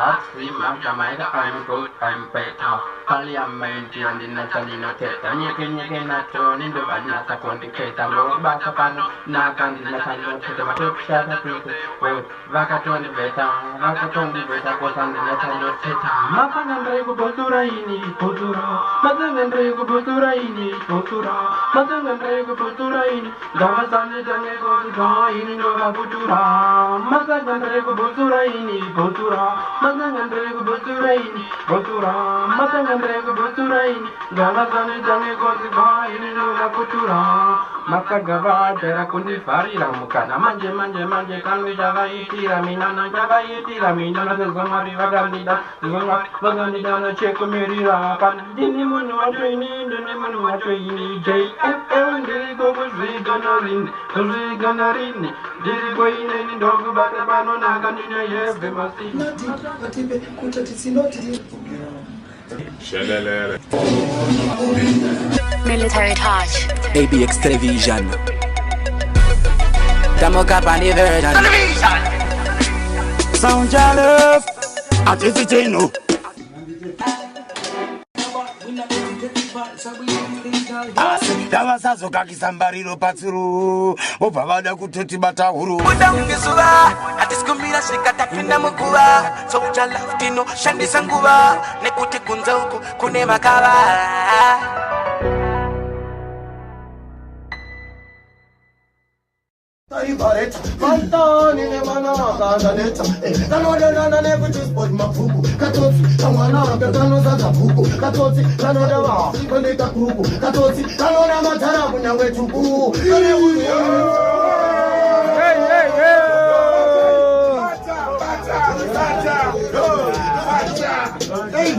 Start stream of Jamaica, I'm good, I'm better. Kaliam maintain the Natalino Tet, and you can not turn into another quantificator, low back upon Nakan, the Natalino Tet, my top shadow people. Well, Vakaton the Beta, Vakaton the Beta, was on the Natalino Tet. Makan and Rego Boturaini, Potura, Mother and Rego Boturaini, Potura, Mother and Rego Boturaini, Davazan the Danego, going in Roma Potura, Mother and Rego Boturaini, Potura, Mother and Rego Boturaini, Potura, Mother and Rego Boturaini, Davazan the Danego, going in Roma Potura, Makagava, Terakundi Fari, Ramukana, Manje, can we Javaiti, Ramina, Javaiti, Ramina, the Gomari, Vaganida, Vaganida, Chekumiri, Pan, Dinimun, training, the Nimun, training, JFL, Dirigo, Ziganarin, Ziganarin, Dirigo in dog, but the banana, Ganina, yes, they must see. Military touch. ABX Television. Damo Capani version. Television. Sound your love. Artificial. Davasazoka kisambariro patsuru obavada kutoti batahuru buda ungezuva atisikumbira shikatapinda mukuva soja laftino shandisa nguva nekuti kunza uku kune makava Mantani ne manaka daneta Tanode nana ne kutu sport mafuku Katoti, tamwana katano zaza fuku Katoti, tanode wa, kondeka kuku Katoti, tanona matara kunyange chuku Hey, hey, hey Hey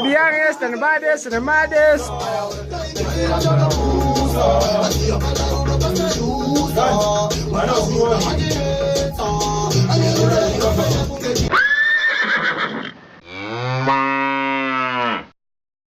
The youngest and the baddest and the maddest.